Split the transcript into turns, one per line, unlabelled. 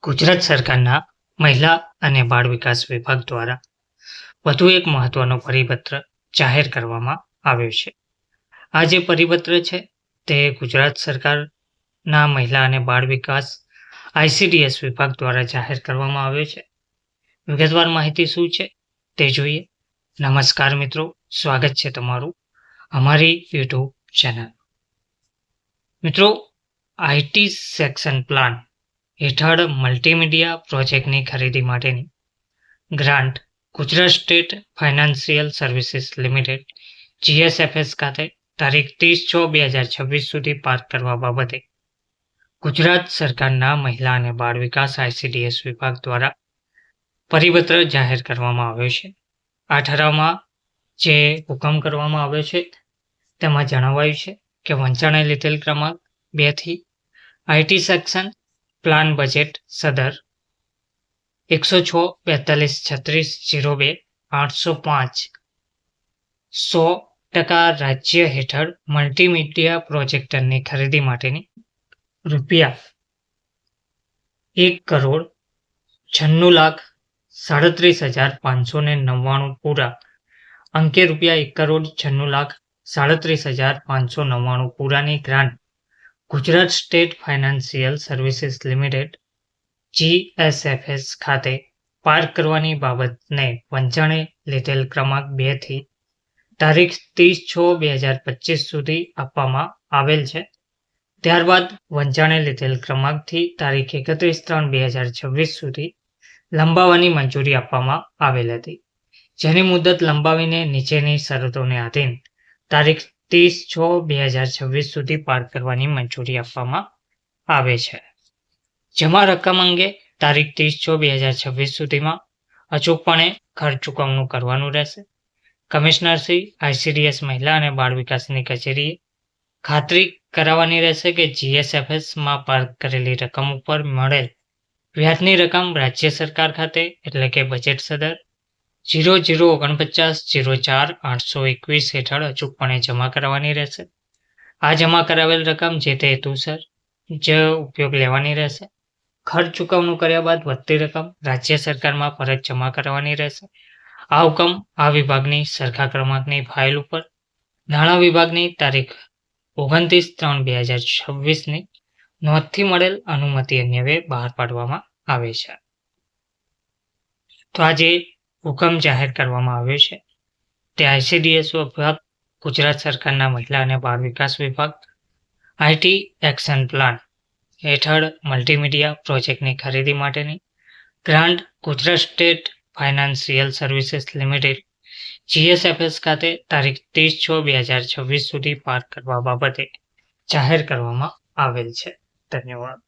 ગુજરાત સરકારના મહિલા અને બાળ વિકાસ વિભાગ દ્વારા વધુ એક મહત્વનો પરિપત્ર જાહેર કરવામાં આવ્યો છે. આ જે પરિપત્ર છે તે ગુજરાત સરકારના મહિલા અને બાળ વિકાસ ICDS વિભાગ દ્વારા જાહેર કરવામાં આવ્યો છે. વિગતવાર માહિતી શું છે તે જોઈએ. નમસ્કાર મિત્રો, સ્વાગત છે તમારું અમારી યુટ્યુબ ચેનલ. મિત્રો, IT સેક્શન પ્લાન હેઠળ મલ્ટીમીડિયા પ્રોજેક્ટની ખરીદી માટેની grant Gujarat state financial services limited GSFS ખાતે તારીખ 30/6/2026 સુધી પાસ કરવા બાબતે ગુજરાત સરકારના મહિલા અને બાળ વિકાસ ICDS વિભાગ દ્વારા પરિપત્ર જાહેર કરવામાં આવ્યો છે. આ ઠરાવમાં જે હુકમ કરવામાં આવ્યો છે તેમાં જણાવાયું છે કે વંચાણે લીધેલ ક્રમાંક 2 થી IT સેક્શન પ્લાન બજેટ સદર 106-42-36-02-805 100% રાજ્ય હેઠળ મલ્ટીમીડિયા પ્રોજેક્ટરની ખરીદી માટેની રૂપિયા 1,96,37,599 પૂરા અંકે રૂપિયા 1,96,37,599 પૂરાની grant Gujarat state financial services limited GSFS ખાતે પાર્ક કરવાની બાબતને વંચાણે લીધેલ ક્રમાંક 2 થી તારીખ 30/6/2025 સુધી આપવામાં આવેલ છે. ત્યારબાદ વંચાણે લીધેલ ક્રમાંકથી તારીખ 31/3/2026 સુધી લંબાવવાની મંજૂરી આપવામાં આવેલ હતી, જેની મુદત લંબાવીને નીચેની શરતોને આધીન તારીખ 30/6/2026 સુધી પાર્ક કરવાની મંજૂરી આપવામાં આવે છે. જમા રકમ અંગે તારીખ 30/6/2026 સુધીમાં અચૂકપણે ખર્ચ ચૂકવણું કરવાનું રહેશે. કમિશનર શ્રી ICDS મહિલા અને બાળ વિકાસની કચેરીએ ખાતરી કરાવવાની રહેશે કે GSFSમાં પાર્ક કરેલી રકમ ઉપર મળેલ વ્યાજની રકમ રાજ્ય સરકાર ખાતે એટલે કે બજેટ સદર 004904/821 હેઠળ અચૂકપણે જમા કરાવવાની રહેશે. આ જમા કરાવેલ રકમ જે તે હેતુસર જ ઉપયોગ લેવાની રહેશે. ખર્ચ ચૂકવણું કર્યા બાદ વધતી રકમ રાજ્ય સરકારમાં પરત જમા કરાવવાની રહેશે. આ હુકમ આ વિભાગની સરખા ક્રમાંકની ફાઇલ ઉપર નાણાં વિભાગની તારીખ 29/3/2026ની નોંધથી મળેલ અનુમતિ અન્વયે બહાર પાડવામાં આવે છે. તો આજે હુકમ જાહેર કરવામાં આવ્યો છે તે ICDS વિભાગ ગુજરાત સરકારના મહિલા અને બાળ વિકાસ વિભાગ IT એક્શન પ્લાન હેઠળ મલ્ટીમીડિયા પ્રોજેક્ટની ખરીદી માટેની grant Gujarat state financial services limited GSFS ખાતે તારીખ 30/6/2026 સુધી પાર્ક કરવા બાબતે જાહેર કરવામાં આવેલ છે. ધન્યવાદ.